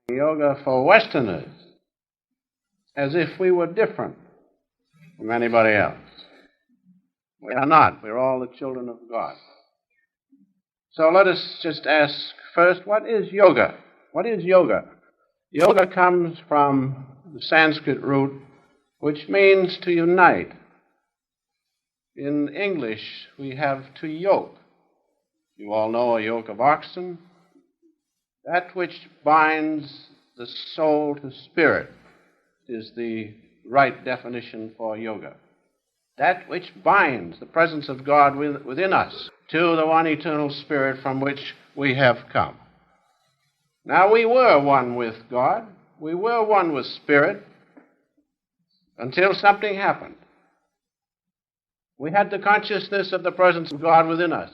yoga for Westerners as if we were different from anybody else. We are not. We're all the children of God. So let us just ask first, what is yoga? What is yoga? Yoga comes from the Sanskrit root, which means to unite. In English, we have to yoke. You all know a yoke of oxen. That which binds the soul to spirit is the right definition for yoga. That which binds the presence of God within us to the one eternal Spirit from which we have come. Now, we were one with God. We were one with Spirit until something happened. We had the consciousness of the presence of God within us.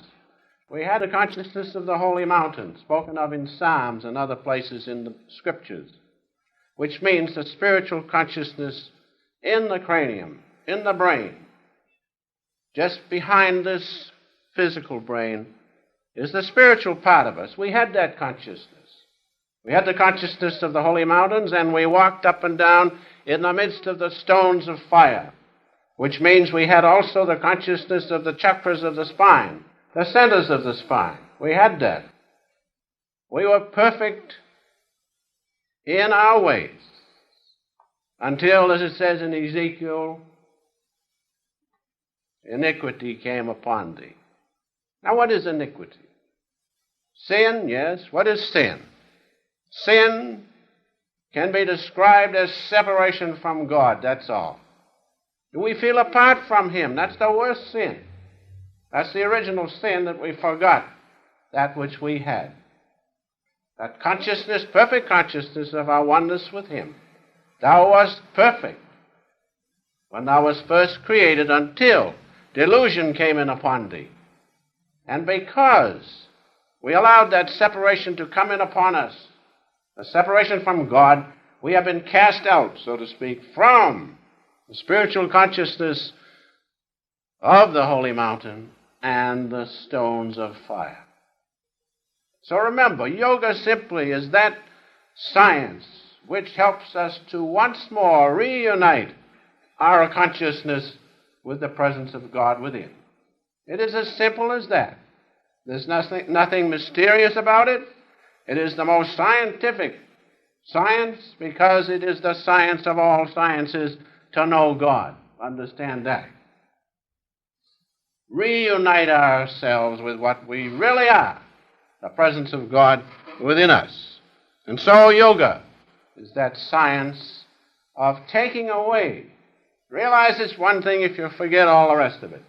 We had the consciousness of the holy mountain, spoken of in Psalms and other places in the Scriptures, which means the spiritual consciousness in the cranium, in the brain. Just behind this physical brain is the spiritual part of us. We had that consciousness. We had the consciousness of the holy mountains, and we walked up and down in the midst of the stones of fire, which means we had also the consciousness of the chakras of the spine, the centers of the spine. We had that. We were perfect in our ways until, as it says in Ezekiel, iniquity came upon thee. Now, what is iniquity? Sin, yes. What is sin? Sin can be described as separation from God, that's all. Do we feel apart from Him? That's the worst sin. That's the original sin, that we forgot that which we had. That consciousness, perfect consciousness of our oneness with Him. Thou wast perfect when thou wast first created until delusion came in upon thee. And because we allowed that separation to come in upon us, a separation from God, we have been cast out, so to speak, from the spiritual consciousness of the holy mountain and the stones of fire. So remember, yoga simply is that science which helps us to once more reunite our consciousness with the presence of God within. It is as simple as that. There's nothing mysterious about it. It is the most scientific science because it is the science of all sciences to know God. Understand that. Reunite ourselves with what we really are, the presence of God within us. And so yoga is that science of taking away. Realize it's one thing if you forget all the rest of it.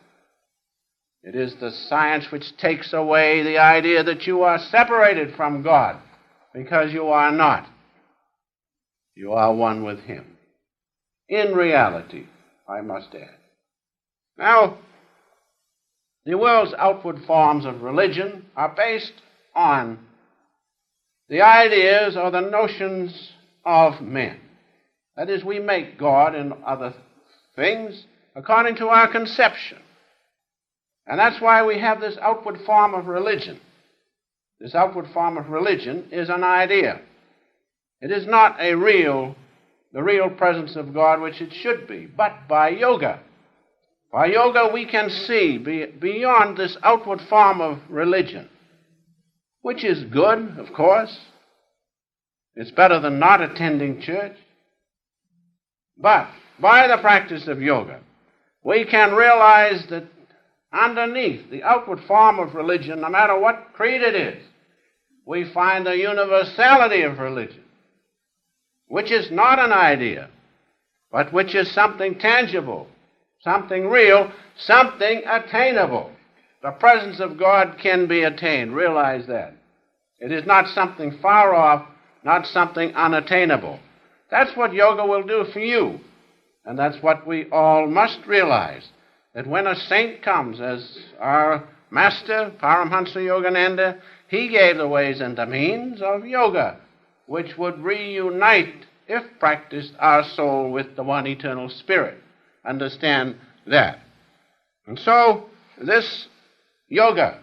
It is the science which takes away the idea that you are separated from God, because you are not. You are one with Him. In reality, I must add. Now, the world's outward forms of religion are based on the ideas or the notions of men. That is, we make God and other things according to our conception. And that's why we have this outward form of religion. This outward form of religion is an idea. It is not the real presence of God, which it should be, but by yoga. By yoga we can see beyond this outward form of religion, which is good, of course. It's better than not attending church. But by the practice of yoga, we can realize that underneath the outward form of religion, no matter what creed it is, we find the universality of religion, which is not an idea, but which is something tangible, something real, something attainable. The presence of God can be attained. Realize that. It is not something far off, not something unattainable. That's what yoga will do for you. And that's what we all must realize, that when a saint comes, as our master, Paramhansa Yogananda, he gave the ways and the means of yoga, which would reunite, if practiced, our soul with the one eternal Spirit. Understand that. And so, this yoga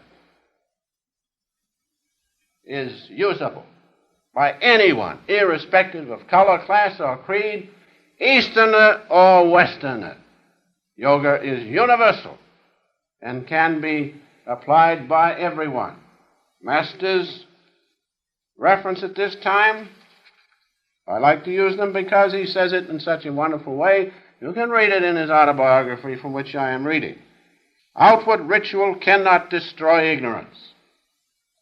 is usable. by anyone, irrespective of color, class, or creed, Easterner or Westerner. Yoga is universal and can be applied by everyone. Master's reference at this time, I like to use them because he says it in such a wonderful way. You can read it in his autobiography from which I am reading. Outward ritual cannot destroy ignorance.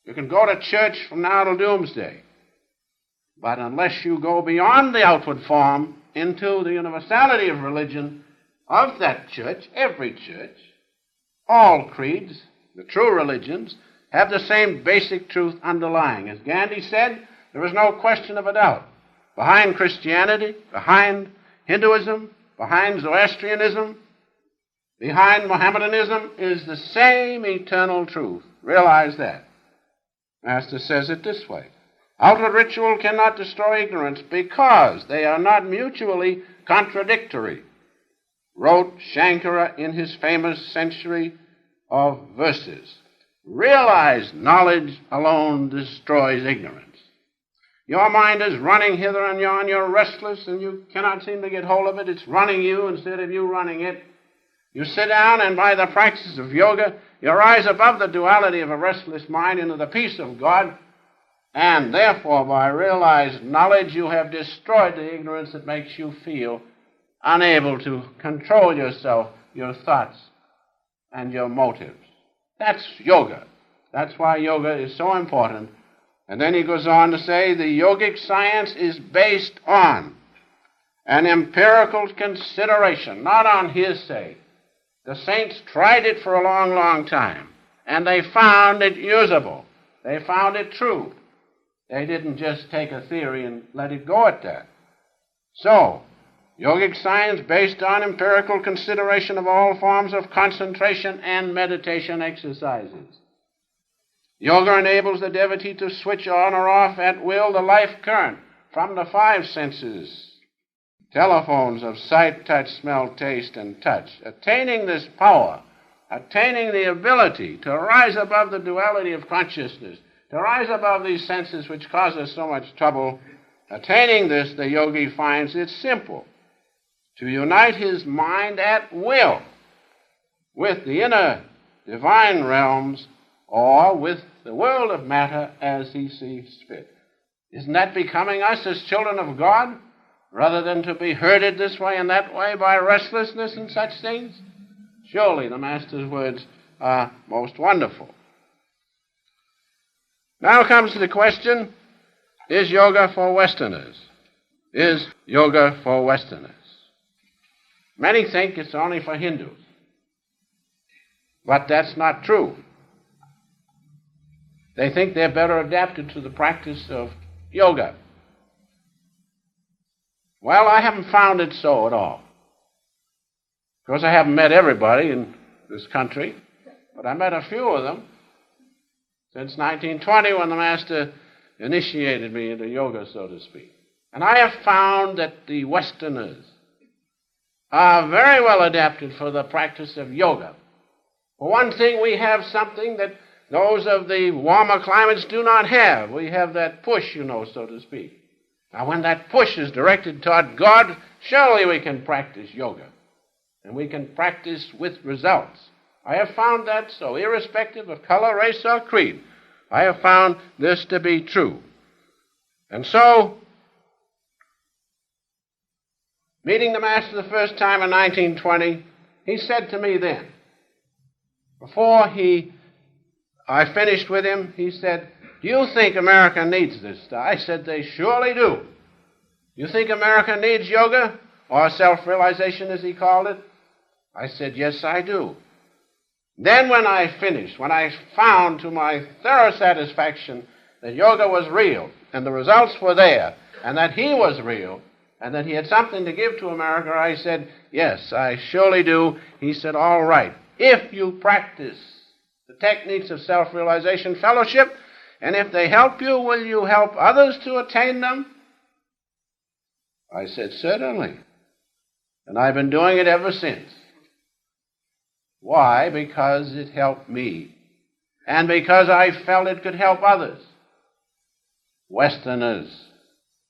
You can go to church from now till doomsday, but unless you go beyond the outward form into the universality of religion of that church, every church, all creeds, the true religions, have the same basic truth underlying. As Gandhi said, there is no question of a doubt. Behind Christianity, behind Hinduism, behind Zoroastrianism, behind Mohammedanism is the same eternal truth. Realize that. Master says it this way. Outward ritual cannot destroy ignorance because they are not mutually contradictory, wrote Shankara in his famous Century of Verses. Realize knowledge alone destroys ignorance. Your mind is running hither and yon. You're restless and you cannot seem to get hold of it. It's running you instead of you running it. You sit down and by the practice of yoga, you rise above the duality of a restless mind into the peace of God, and therefore by realized knowledge you have destroyed the ignorance that makes you feel unable to control yourself, your thoughts, and your motives. That's yoga. That's why yoga is so important. And then he goes on to say the yogic science is based on an empirical consideration, not on hearsay. The saints tried it for a long, long time, and they found it usable. They found it true. They didn't just take a theory and let it go at that. So, yogic science based on empirical consideration of all forms of concentration and meditation exercises. Yoga enables the devotee to switch on or off at will the life current from the five senses, telephones of sight, touch, smell, taste, and touch. Attaining this power, attaining the ability to rise above the duality of consciousness, to rise above these senses which cause us so much trouble, attaining this, the yogi finds it simple to unite his mind at will with the inner divine realms or with the world of matter as he sees fit. Isn't that becoming us as children of God, rather than to be herded this way and that way by restlessness and such things? Surely the Master's words are most wonderful. Now comes the question, is yoga for Westerners? Is yoga for Westerners? Many think it's only for Hindus, but that's not true. They think they're better adapted to the practice of yoga. Well, I haven't found it so at all. Of course, I haven't met everybody in this country, but I met a few of them since 1920 when the Master initiated me into yoga, so to speak. And I have found that the Westerners are very well adapted for the practice of yoga. For one thing, we have something that those of the warmer climates do not have. We have that push, so to speak. Now, when that push is directed toward God, surely we can practice yoga. And we can practice with results. I have found that so, irrespective of color, race, or creed. I have found this to be true. And so, meeting the Master the first time in 1920, he said to me then, before I finished with him, he said, do you think America needs this stuff? I said, they surely do. You think America needs yoga, or self-realization as he called it? I said, yes, I do. Then when I finished, when I found to my thorough satisfaction that yoga was real, and the results were there, and that he was real, and that he had something to give to America, I said, yes, I surely do. He said, all right, if you practice the techniques of self-realization fellowship, and if they help you, will you help others to attain them? I said, certainly. And I've been doing it ever since. Why? Because it helped me. And because I felt it could help others. Westerners.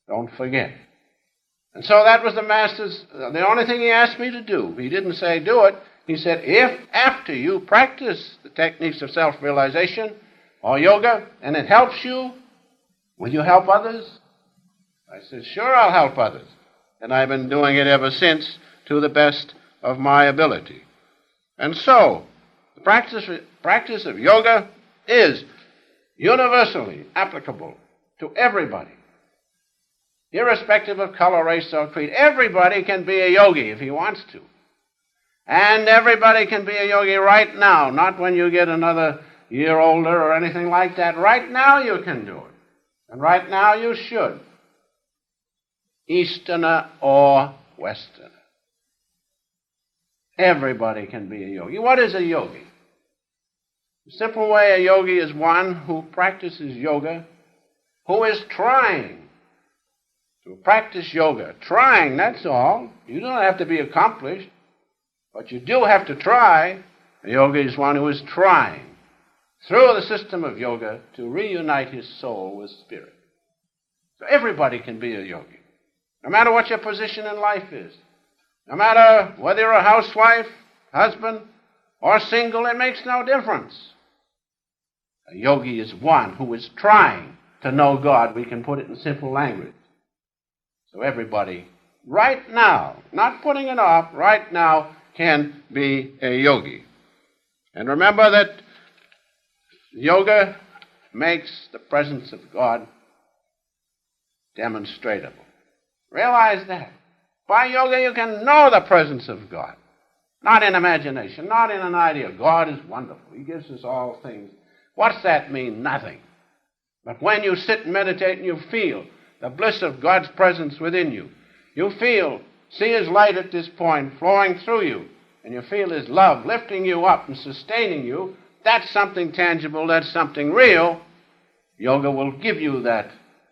Don't forget. And so that was the Master's, the only thing he asked me to do. He didn't say do it. He said, if after you practice the techniques of self-realization or yoga and it helps you, will you help others? I said, sure, I'll help others. And I've been doing it ever since to the best of my ability. And so, the practice of yoga is universally applicable to everybody, irrespective of color, race, or creed. Everybody can be a yogi if he wants to. And everybody can be a yogi right now, not when you get another year older or anything like that. Right now you can do it. And right now you should. Easterner or Westerner. Everybody can be a yogi. What is a yogi? The simple way a yogi is one who practices yoga, who is trying to practice yoga. Trying, that's all. You don't have to be accomplished, but you do have to try. A yogi is one who is trying through the system of yoga to reunite his soul with spirit. So everybody can be a yogi, no matter what your position in life is. No matter whether you're a housewife, husband, or single, it makes no difference. A yogi is one who is trying to know God. We can put it in simple language. So everybody, right now, not putting it off, right now, can be a yogi. And remember that yoga makes the presence of God demonstratable. Realize that. By yoga, you can know the presence of God. Not in imagination, not in an idea. God is wonderful. He gives us all things. What's that mean? Nothing. But when you sit and meditate and you feel the bliss of God's presence within you, you see His light at this point flowing through you, and you feel His love lifting you up and sustaining you, that's something tangible, that's something real. Yoga will give you that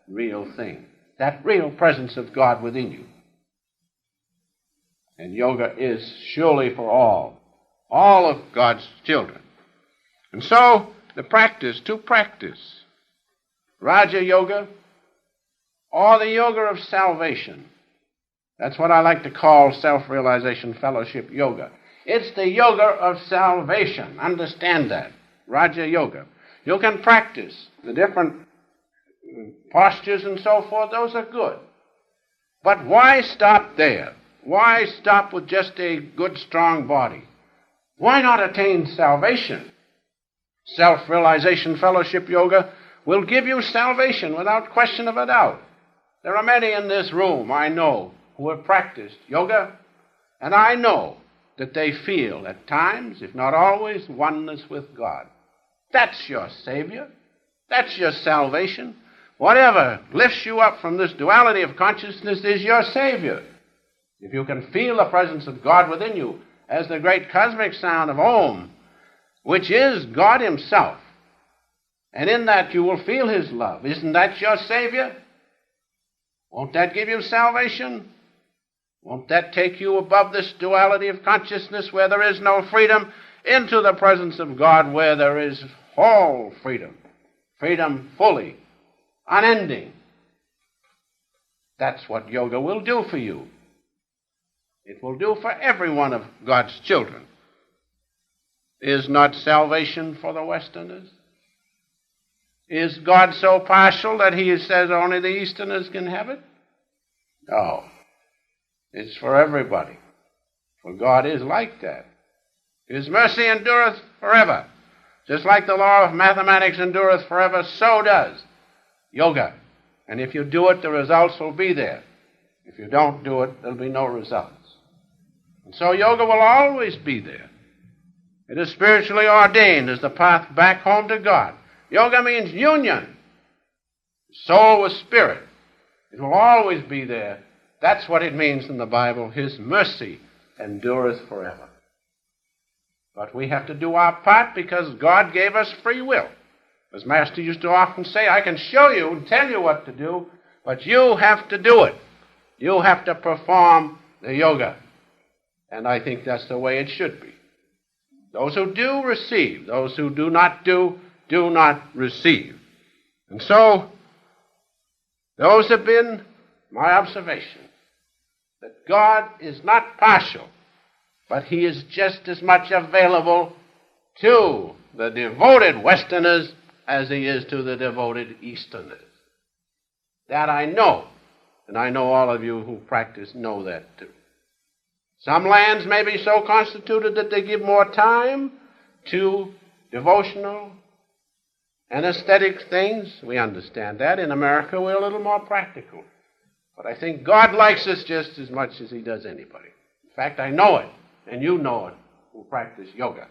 real thing, that real presence of God within you. And yoga is surely for all of God's children. And so, to practice Raja Yoga, or the yoga of salvation. That's what I like to call self-realization fellowship yoga. It's the yoga of salvation. Understand that. Raja Yoga. You can practice the different postures and so forth. Those are good. But why stop there? Why stop with just a good, strong body? Why not attain salvation? Self-realization fellowship yoga will give you salvation without question of a doubt. There are many in this room, I know, who have practiced yoga, and I know that they feel at times, if not always, oneness with God. That's your Savior. That's your salvation. Whatever lifts you up from this duality of consciousness is your Savior. If you can feel the presence of God within you as the great cosmic sound of Om, which is God Himself, and in that you will feel His love, isn't that your Savior? Won't that give you salvation? Won't that take you above this duality of consciousness where there is no freedom into the presence of God where there is whole freedom, freedom fully, unending? That's what yoga will do for you. It will do for every one of God's children. Is not salvation for the Westerners? Is God so partial that He says only the Easterners can have it? No. It's for everybody. For God is like that. His mercy endureth forever. Just like the law of mathematics endureth forever, so does yoga. And if you do it, the results will be there. If you don't do it, there'll be no results. And so yoga will always be there. It is spiritually ordained as the path back home to God. Yoga means union, soul with spirit. It will always be there. That's what it means in the Bible. His mercy endureth forever. But we have to do our part because God gave us free will. As Master used to often say, I can show you and tell you what to do, but you have to do it. You have to perform the yoga. And I think that's the way it should be. Those who do receive. Those who do not do not receive. And so, Those have been my observations, that God is not partial, but he is just as much available to the devoted Westerners as he is to the devoted Easterners. That I know, and I know all of you who practice know that too. Some lands may be so constituted that they give more time to devotional and aesthetic things. We understand that. In America, we're a little more practical. But I think God likes us just as much as he does anybody. In fact, I know it, and you know it, who practice yoga.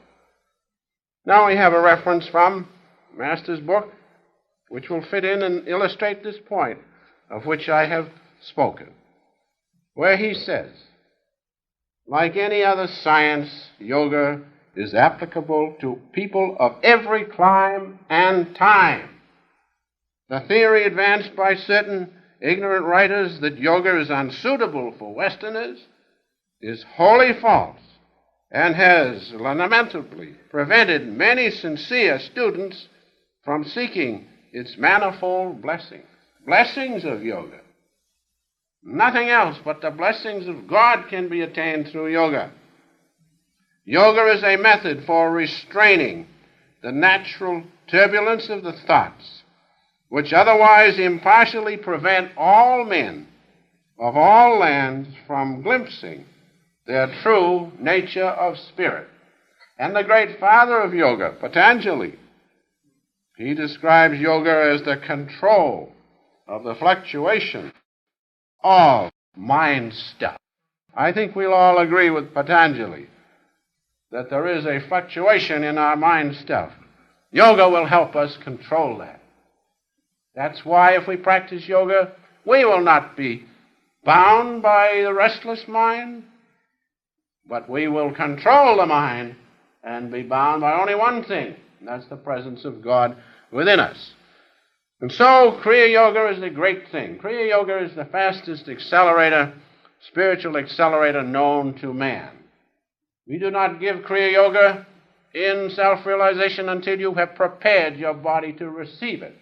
Now we have a reference from Master's book, which will fit in and illustrate this point of which I have spoken, where he says, like any other science, yoga is applicable to people of every clime and time. The theory advanced by certain ignorant writers that yoga is unsuitable for Westerners is wholly false and has lamentably prevented many sincere students from seeking its manifold blessings. Blessings of yoga. Nothing else but the blessings of God can be attained through yoga. Yoga is a method for restraining the natural turbulence of the thoughts, which otherwise impartially prevent all men of all lands from glimpsing their true nature of spirit. And the great father of yoga, Patanjali, he describes yoga as the control of the fluctuation of mind stuff. I think we'll all agree with Patanjali that there is a fluctuation in our mind stuff. Yoga will help us control that. That's why if we practice yoga, we will not be bound by the restless mind, but we will control the mind and be bound by only one thing, and that's the presence of God within us. And so Kriya Yoga is a great thing. Kriya Yoga is the fastest accelerator, spiritual accelerator known to man. We do not give Kriya Yoga in self-realization until you have prepared your body to receive it.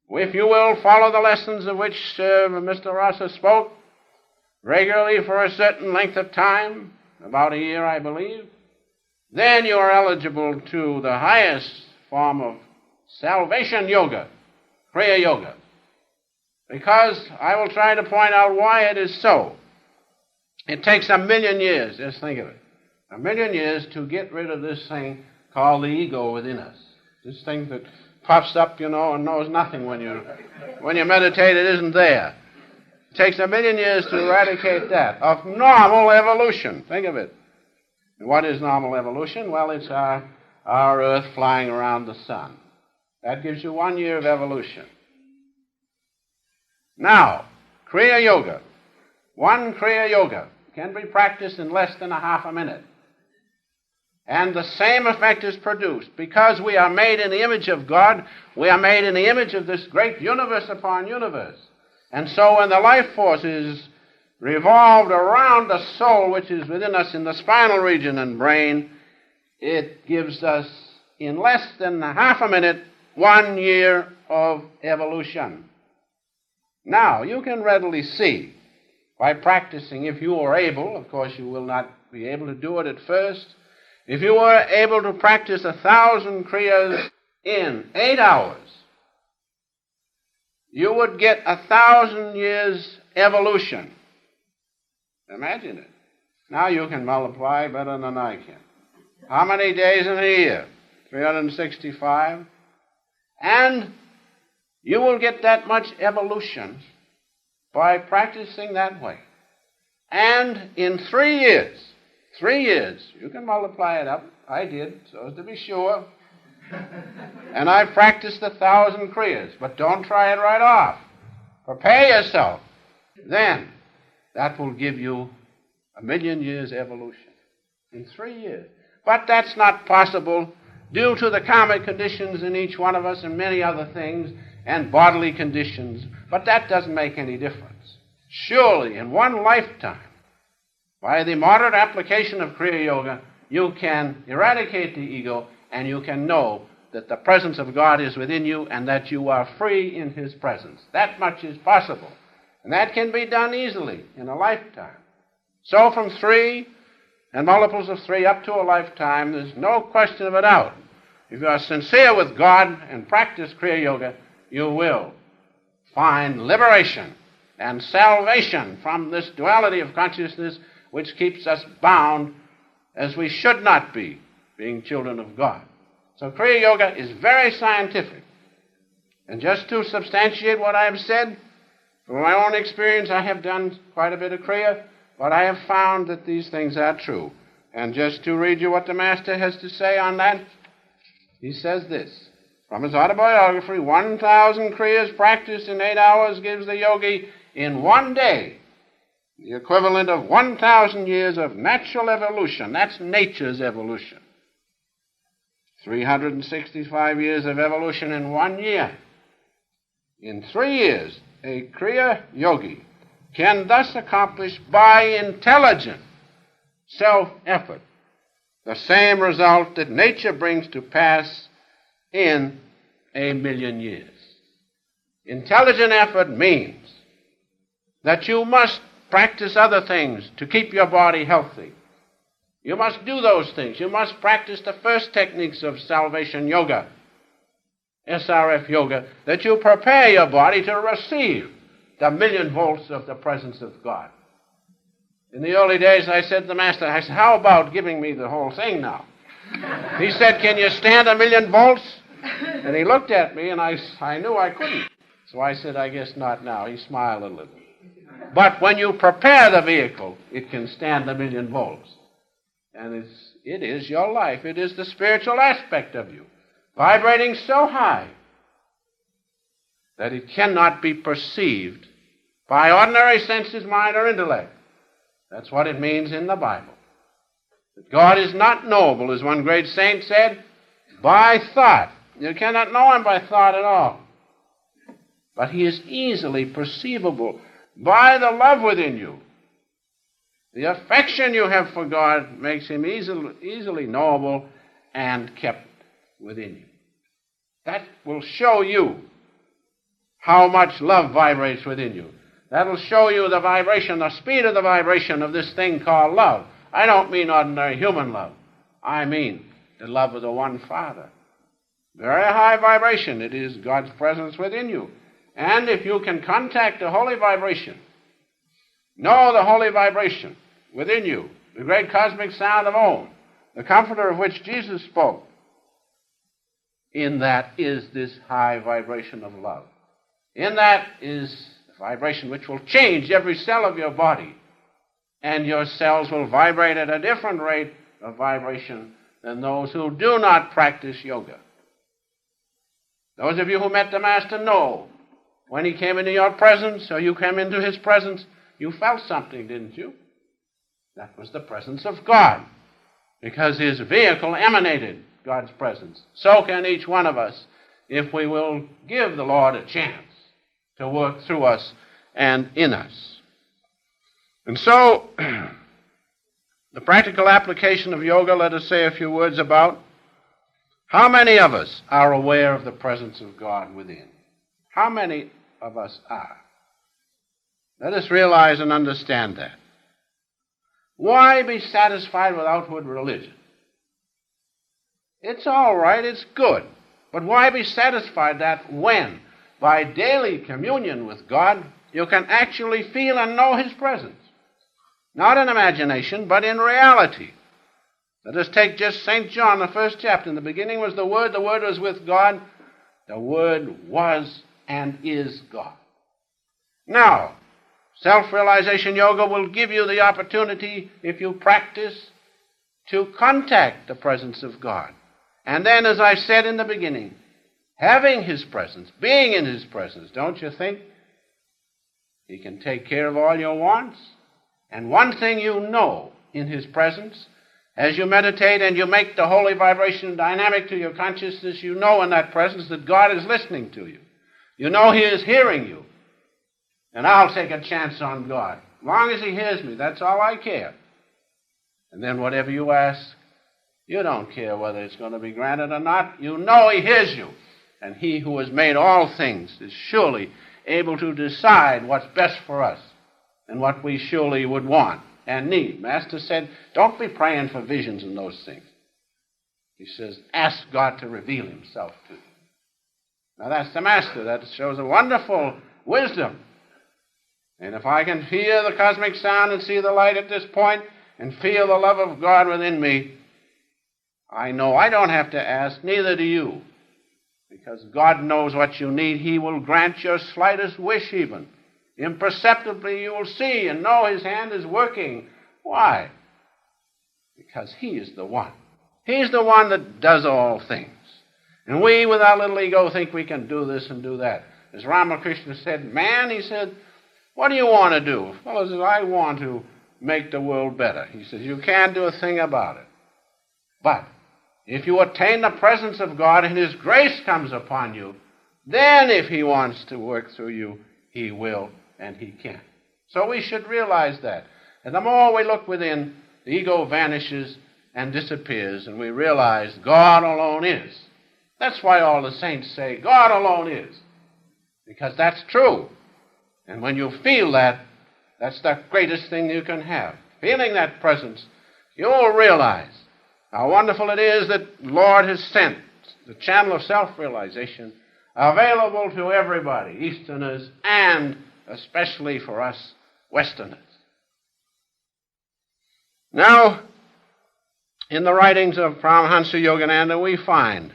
If you will follow the lessons of which Mr. Rasa spoke regularly for a certain length of time, about a year, I believe, then you are eligible to the highest form of salvation yoga, Kriya Yoga. Because I will try to point out why it is so. It takes 1,000,000 years, just think of it, 1,000,000 years to get rid of this thing called the ego within us. This thing that puffs up, and knows nothing when you meditate, it isn't there. It takes 1,000,000 years to eradicate that of normal evolution. Think of it. And what is normal evolution? Well, it's our Earth flying around the sun. That gives you 1 year of evolution. Now, Kriya Yoga. One Kriya Yoga can be practiced in less than a half a minute. And the same effect is produced. Because we are made in the image of God, we are made in the image of this great universe upon universe. And so when the life force is revolved around the soul which is within us in the spinal region and brain, it gives us, in less than a half a minute, 1 year of evolution. Now, you can readily see, by practicing, if you are able, of course you will not be able to do it at first, if you were able to practice 1,000 Kriyas in 8 hours, you would get 1,000 years evolution. Imagine it. Now you can multiply better than I can. How many days in a year? 365. And you will get that much evolution by practicing that way. And in 3 years, you can multiply it up. I did, so as to be sure. And I've practiced 1,000 Kriyas, but don't try it right off. Prepare yourself. Then, that will give you 1,000,000 years evolution in 3 years. But that's not possible due to the karmic conditions in each one of us and many other things and bodily conditions. But that doesn't make any difference. Surely, in one lifetime, by the moderate application of Kriya Yoga, you can eradicate the ego and you can know that the presence of God is within you and that you are free in his presence. That much is possible. And that can be done easily in a lifetime. So from 3 and multiples of 3 up to a lifetime, there's no question of a doubt. If you are sincere with God and practice Kriya Yoga, you will find liberation and salvation from this duality of consciousness which keeps us bound as we should not be, being children of God. So Kriya Yoga is very scientific. And just to substantiate what I have said, from my own experience, I have done quite a bit of Kriya, but I have found that these things are true. And just to read you what the Master has to say on that, he says this. From his autobiography, 1,000 Kriyas practiced in 8 hours gives the yogi in one day the equivalent of 1,000 years of natural evolution. That's nature's evolution. 365 years of evolution in 1 year. In 3 years, a Kriya yogi can thus accomplish by intelligent self-effort the same result that nature brings to pass in 1,000,000 years. Intelligent effort means that you must practice other things to keep your body healthy. You must do those things. You must practice the first techniques of salvation yoga, SRF yoga, that you prepare your body to receive the 1,000,000 volts of the presence of God. In the early days, I said to the Master, I said, how about giving me the whole thing now? He said, can you stand 1,000,000 volts? And he looked at me, and I knew I couldn't. So I said, I guess not now. He smiled a little. But when you prepare the vehicle, it can stand 1,000,000 volts. And it is your life. It is the spiritual aspect of you, vibrating so high that it cannot be perceived by ordinary senses, mind, or intellect. That's what it means in the Bible. That God is not knowable, as one great saint said, by thought. You cannot know him by thought at all. But he is easily perceivable by the love within you. The affection you have for God makes him easily knowable and kept within you. That will show you how much love vibrates within you. That will show you the vibration, the speed of the vibration of this thing called love. I don't mean ordinary human love. I mean the love of the one Father. Very high vibration. It is God's presence within you. And if you can contact the holy vibration, know the holy vibration within you, the great cosmic sound of Om, the comforter of which Jesus spoke, in that is this high vibration of love. In that is the vibration which will change every cell of your body, and your cells will vibrate at a different rate of vibration than those who do not practice yoga. Those of you who met the Master know when he came into your presence, or you came into his presence, you felt something, didn't you? That was the presence of God, because his vehicle emanated God's presence. So can each one of us, if we will give the Lord a chance to work through us and in us. And so, the practical application of yoga, let us say a few words about. How many of us are aware of the presence of God within? How many of us are? Let us realize and understand that. Why be satisfied with outward religion? It's all right, it's good. But why be satisfied that when, by daily communion with God, you can actually feel and know his presence? Not in imagination, but in reality. Let us take just St. John, the first chapter. In the beginning was the Word was with God, the Word was and is God. Now, self-realization yoga will give you the opportunity, if you practice, to contact the presence of God. And then, as I said in the beginning, having his presence, being in his presence, don't you think he can take care of all your wants? And one thing you know in his presence, as you meditate and you make the holy vibration dynamic to your consciousness, you know in that presence that God is listening to you. You know he is hearing you. And I'll take a chance on God. As long as he hears me, that's all I care. And then whatever you ask, You don't care whether it's going to be granted or not. You know He hears you. And He who has made all things is surely able to decide what's best for us and what we surely would want and need. Master said, don't be praying for visions and those things. He says, ask God to reveal Himself to you. Now that's the Master. That shows a wonderful wisdom. And if I can hear the cosmic sound and see the light at this point and feel the love of God within me, I know I don't have to ask, neither do you. Because God knows what you need. He will grant your slightest wish even. Imperceptibly you will see and know His hand is working. Why? Because He is the one. He's the one that does all things. And we, with our little ego, think we can do this and do that. As Ramakrishna said, man, he said, what do you want to do? Fellow says, I want to make the world better. He says, you can't do a thing about it. But if you attain the presence of God and His grace comes upon you, then if He wants to work through you, He will and He can. So we should realize that. And the more we look within, the ego vanishes and disappears, and we realize God alone is. That's why all the saints say, God alone is. Because that's true. And when you feel that, that's the greatest thing you can have. Feeling that presence, you'll realize how wonderful it is that the Lord has sent the channel of self-realization available to everybody, Easterners and especially for us Westerners. Now, in the writings of Paramahansa Yogananda, we find,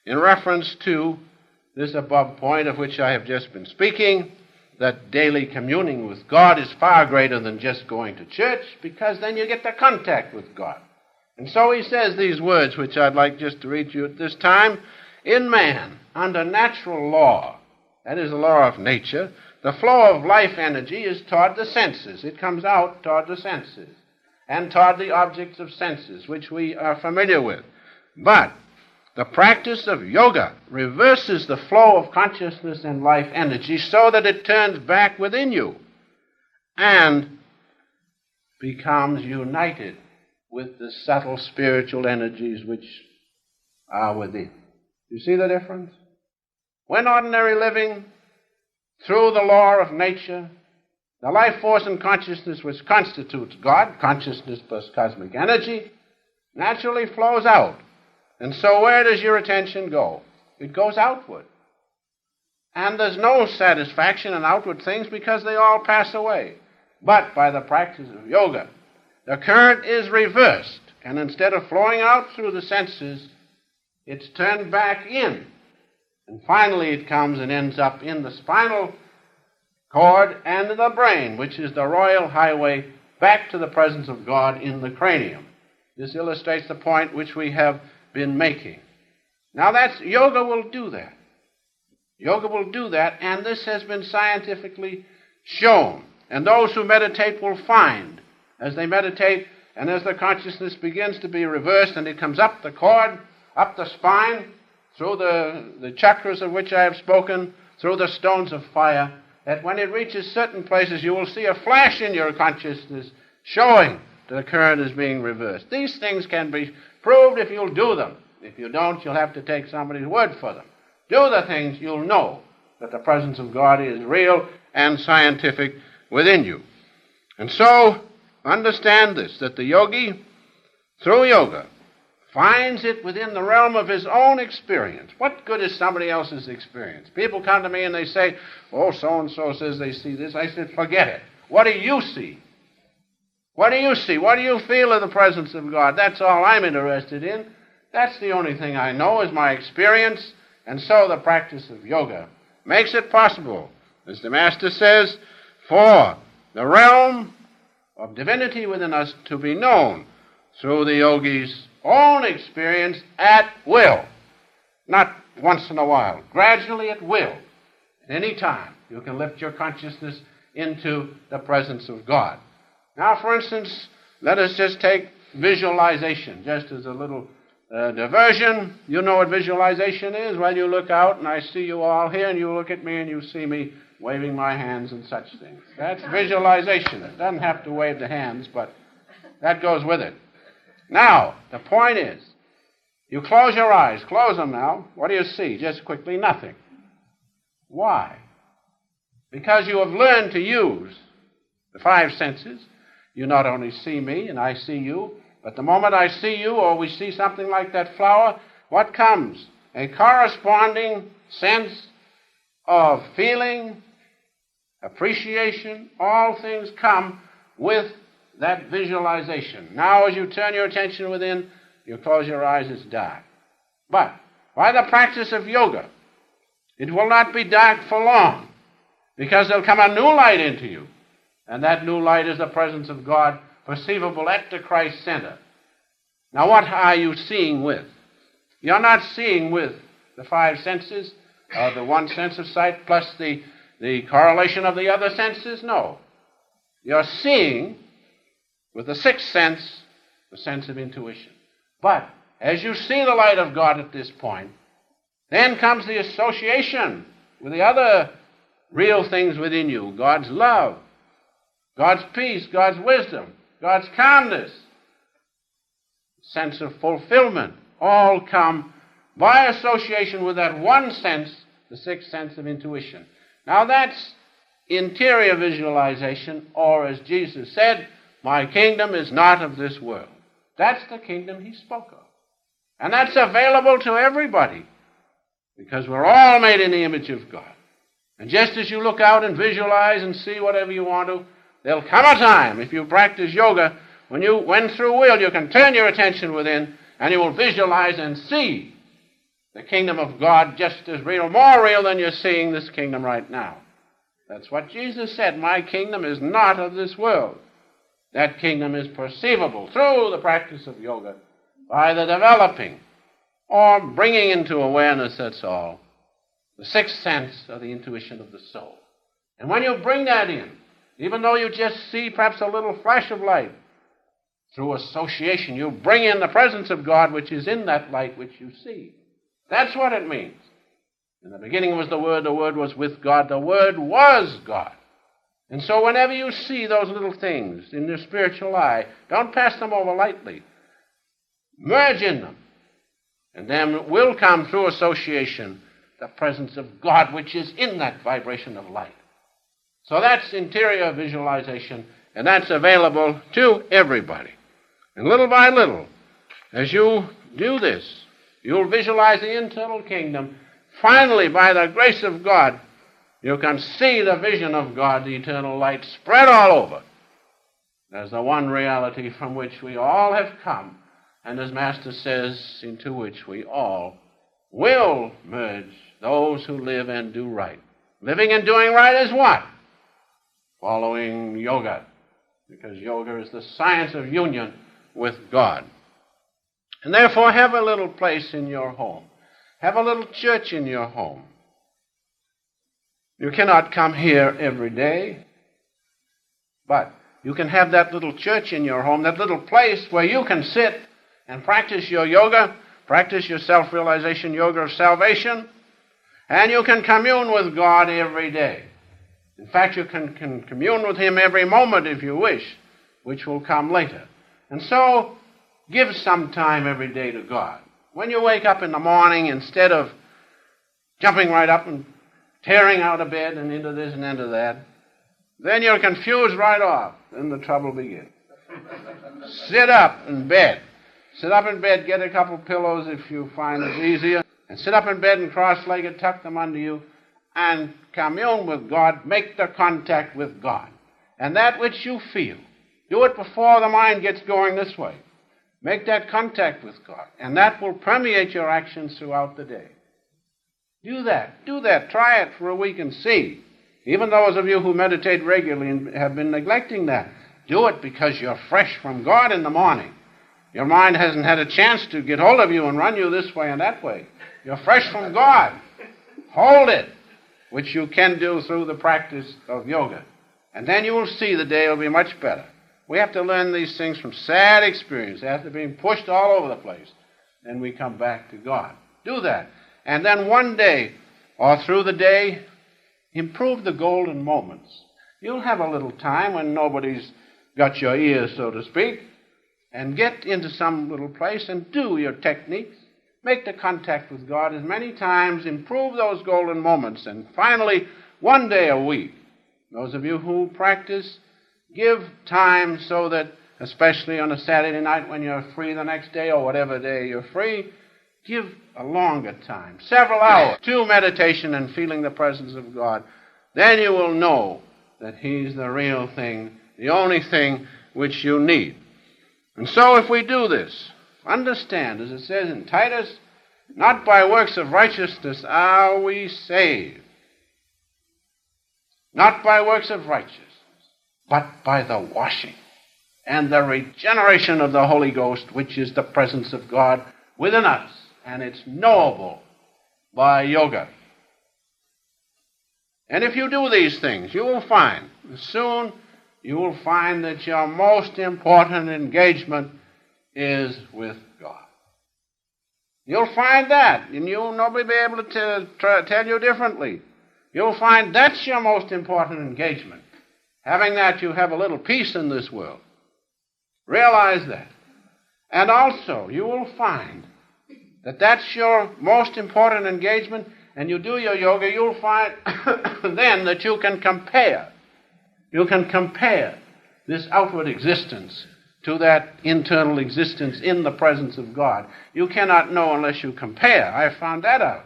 in reference to this above point of which I have just been speaking, that daily communing with God is far greater than just going to church, because then you get the contact with God. And so he says these words, which I'd like just to read to you at this time. In man, under natural law, that is the law of nature, the flow of life energy is toward the senses. It comes out toward the senses and toward the objects of senses, which we are familiar with. But the practice of yoga reverses the flow of consciousness and life energy so that it turns back within you and becomes united with the subtle spiritual energies which are within. You see the difference? When ordinary living, through the law of nature, the life force and consciousness which constitutes God, consciousness plus cosmic energy, naturally flows out. And so where does your attention go? It goes outward. And there's no satisfaction in outward things because they all pass away. But by the practice of yoga, the current is reversed, and instead of flowing out through the senses, it's turned back in. And finally it comes and ends up in the spinal cord and the brain, which is the royal highway back to the presence of God in the cranium. This illustrates the point which we have been making. Now yoga will do that. Yoga will do that, and this has been scientifically shown. And those who meditate will find, as they meditate and as the consciousness begins to be reversed and it comes up the cord, up the spine, through the chakras of which I have spoken, through the stones of fire, that when it reaches certain places you will see a flash in your consciousness showing that the current is being reversed. These things can be proved if you'll do them. If you don't, you'll have to take somebody's word for them. Do the things, you'll know that the presence of God is real and scientific within you. And so, understand this, that the yogi, through yoga, finds it within the realm of his own experience. What good is somebody else's experience? People come to me and they say, oh, so-and-so says they see this. I said, forget it. What do you see? What do you see? What do you feel of the presence of God? That's all I'm interested in. That's the only thing I know is my experience. And so the practice of yoga makes it possible, as the Master says, for the realm of divinity within us to be known through the yogi's own experience at will. Not once in a while. Gradually at will. At any time, you can lift your consciousness into the presence of God. Now, for instance, let us just take visualization, just as a little diversion. You know what visualization is? Well, you look out and I see you all here, and you look at me and you see me waving my hands and such things. That's visualization. It doesn't have to wave the hands, but that goes with it. Now, the point is, you close your eyes. Close them now. What do you see? Just quickly, nothing. Why? Because you have learned to use the five senses. You not only see me and I see you, but the moment I see you or we see something like that flower, what comes? A corresponding sense of feeling, appreciation. All things come with that visualization. Now as you turn your attention within, you close your eyes, it's dark. But by the practice of yoga, it will not be dark for long, because there'll come a new light into you. And that new light is the presence of God, perceivable at the Christ center. Now what are you seeing with? You're not seeing with the five senses, the one sense of sight plus the correlation of the other senses. No. You're seeing with the sixth sense, the sense of intuition. But as you see the light of God at this point, then comes the association with the other real things within you. God's love, God's peace, God's wisdom, God's calmness, sense of fulfillment, all come by association with that one sense, the sixth sense of intuition. Now that's interior visualization, or as Jesus said, my kingdom is not of this world. That's the kingdom he spoke of. And that's available to everybody, because we're all made in the image of God. And just as you look out and visualize and see whatever you want to, there'll come a time, if you practice yoga, when through will you can turn your attention within, and you will visualize and see the kingdom of God just as real, more real than you're seeing this kingdom right now. That's what Jesus said. My kingdom is not of this world. That kingdom is perceivable through the practice of yoga by the developing or bringing into awareness, that's all, the sixth sense of the intuition of the soul. And when you bring that in, even though you just see perhaps a little flash of light, through association, you bring in the presence of God which is in that light which you see. That's what it means. In the beginning was the Word was with God, the Word was God. And so whenever you see those little things in your spiritual eye, don't pass them over lightly. Merge in them. And then will come through association the presence of God which is in that vibration of light. So that's interior visualization, and that's available to everybody. And little by little, as you do this, you'll visualize the internal kingdom. Finally, by the grace of God, you can see the vision of God, the eternal light, spread all over. There's the one reality from which we all have come, and as Master says, into which we all will merge, those who live and do right. Living and doing right is what? Following yoga, because yoga is the science of union with God. And therefore, have a little place in your home. Have a little church in your home. You cannot come here every day, but you can have that little church in your home, that little place where you can sit and practice your yoga, practice your self-realization yoga of salvation, and you can commune with God every day. In fact, you can commune with Him every moment if you wish, which will come later. And so, give some time every day to God. When you wake up in the morning, instead of jumping right up and tearing out of bed and into this and into that, then you're confused right off. Then the trouble begins. Sit up in bed. Sit up in bed, get a couple pillows if you find it easier, and sit up in bed and cross-legged, tuck them under you, and commune with God, make the contact with God. And that which you feel, do it before the mind gets going this way. Make that contact with God, and that will permeate your actions throughout the day. Do that. Try it for a week and see. Even those of you who meditate regularly and have been neglecting that, do it because you're fresh from God in the morning. Your mind hasn't had a chance to get hold of you and run you this way and that way. You're fresh from God. Hold it, which you can do through the practice of yoga. And then you will see the day will be much better. We have to learn these things from sad experience, after being pushed all over the place. Then we come back to God. Do that. And then one day, or through the day, improve the golden moments. You'll have a little time when nobody's got your ear, so to speak, and get into some little place and do your techniques. Make the contact with God as many times, improve those golden moments, and finally, one day a week. Those of you who practice, give time so that, especially on a Saturday night when you're free the next day or whatever day you're free, give a longer time, several hours, to meditation and feeling the presence of God. Then you will know that He's the real thing, the only thing which you need. And so if we do this, understand, as it says in Titus, not by works of righteousness are we saved. Not by works of righteousness, but by the washing and the regeneration of the Holy Ghost, which is the presence of God within us. And it's knowable by yoga. And if you do these things, you will find, soon you will find that your most important engagement is with God. You'll find that, and you'll nobody be able to tell you differently. You'll find that's your most important engagement. Having that, you have a little peace in this world. Realize that. And also, you will find that that's your most important engagement, and you do your yoga, you'll find then that you can compare. You can compare this outward existence to that internal existence in the presence of God. You cannot know unless you compare. I found that out.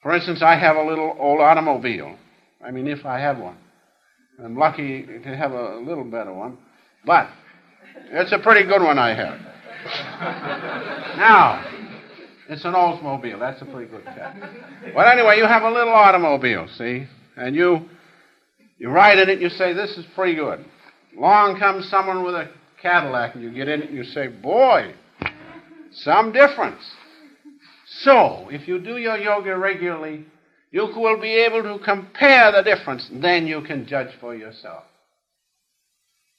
For instance, I have a little old automobile. I mean, if I have one. I'm lucky to have a little better one. But it's a pretty good one I have. Now, it's an Oldsmobile. That's a pretty good car. But anyway, you have a little automobile, see? And you ride in it and you say, this is pretty good. Along comes someone with a Cadillac and you get in it and you say, boy, some difference. So, if you do your yoga regularly, you will be able to compare the difference. Then you can judge for yourself.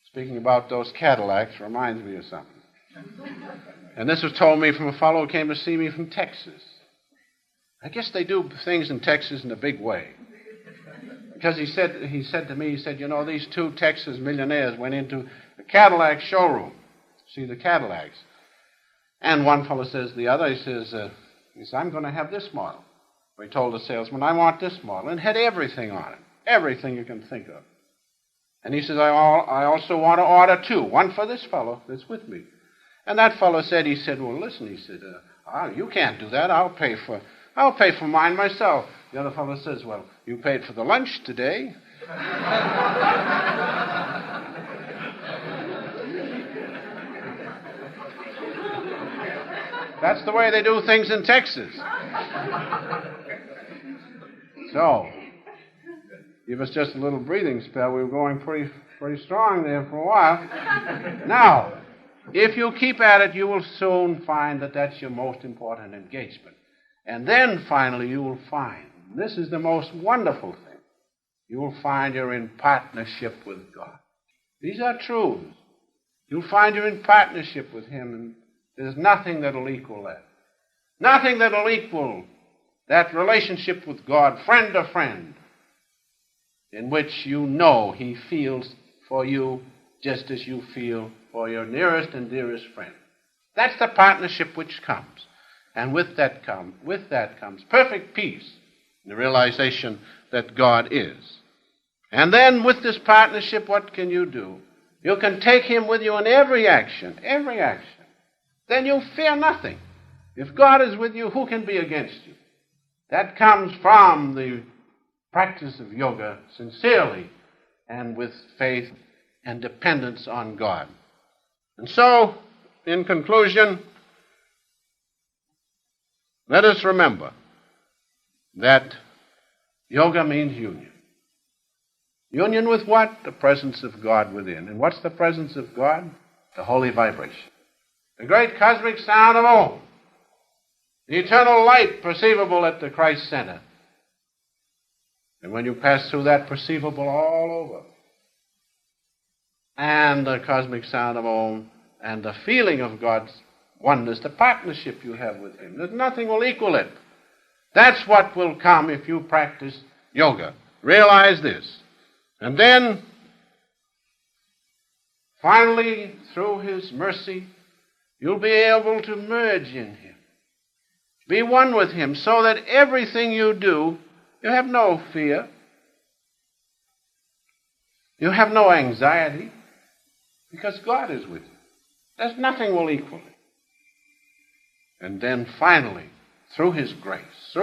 Speaking about those Cadillacs reminds me of something. And this was told me from a fellow who came to see me from Texas. I guess they do things in Texas in a big way. Because he said to me, you know, these two Texas millionaires went into a Cadillac showroom, see the Cadillacs. And one fellow says to the other, he says, I'm going to have this model. Or he told the salesman, I want this model. And it had everything on it, everything you can think of. And he says, I also want to order two, one for this fellow that's with me. And that fellow said, well, listen, you can't do that. I'll pay for mine myself. The other fellow says, well, you paid for the lunch today. That's the way they do things in Texas. So, give us just a little breathing spell. We were going pretty strong there for a while. Now, if you keep at it, you will soon find that that's your most important engagement. And then, finally, you will find, this is the most wonderful thing, you will find you're in partnership with God. These are truths. You'll find you're in partnership with Him, and there's nothing that'll equal that. Nothing that'll equal that relationship with God, friend to friend, in which you know He feels for you just as you feel for your nearest and dearest friend. That's the partnership which comes. And with that comes perfect peace, the realization that God is. And then with this partnership, what can you do? You can take Him with you in every action. Then you fear nothing. If God is with you, who can be against you? That comes from the practice of yoga sincerely and with faith and dependence on God. And so, in conclusion, let us remember that yoga means union. Union with what? The presence of God within. And what's the presence of God? The holy vibration. The great cosmic sound of Om. The eternal light perceivable at the Christ center. And when you pass through that, perceivable all over. And the cosmic sound of Om and the feeling of God's oneness, the partnership you have with Him. There's nothing will equal it. That's what will come if you practice yoga. Realize this. And then, Finally, through his mercy, you'll be able to merge in him. Be one with him so that everything you do, you have no fear. You have no anxiety because God is with you. There's nothing will equal it. And then finally, through his grace, as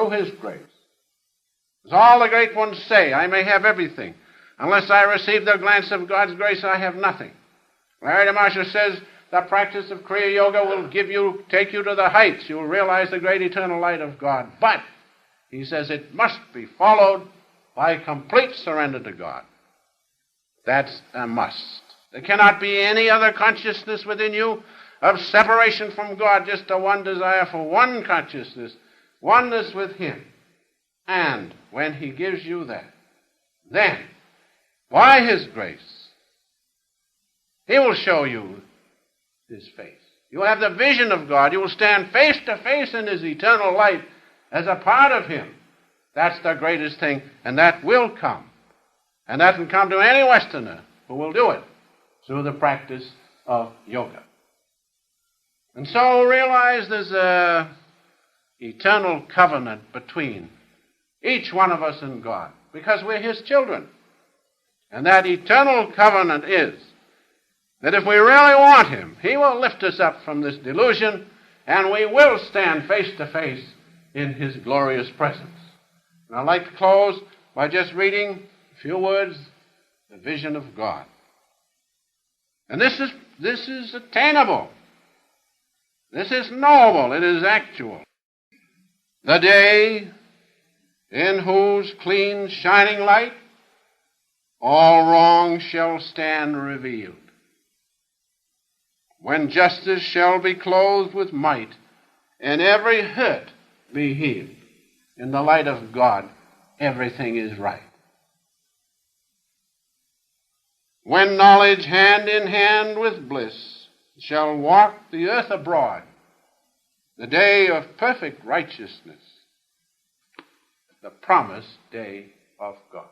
all the great ones say, I may have everything. Unless I receive the glance of God's grace, I have nothing. Larry DeMarcia says the practice of Kriya Yoga will take you to the heights. You'll realize the great eternal light of God. But, he says, it must be followed by complete surrender to God. That's a must. There cannot be any other consciousness within you of separation from God, just a one desire for one consciousness, oneness with him. And when he gives you that, then, by his grace, he will show you his face. You will have the vision of God. You will stand face to face in his eternal light as a part of him. That's the greatest thing, and that will come. And that can come to any Westerner who will do it through the practice of yoga. And so realize there's an eternal covenant between each one of us and God, because we're his children. And that eternal covenant is that if we really want him, he will lift us up from this delusion, and we will stand face to face in his glorious presence. And I'd like to close by just reading a few words, the vision of God. And this is attainable. This is knowable. It is actual. The day in whose clean shining light all wrong shall stand revealed, when justice shall be clothed with might, and every hurt be healed. In the light of God, everything is right. When knowledge hand in hand with bliss shall walk the earth abroad, the day of perfect righteousness, the promised day of God.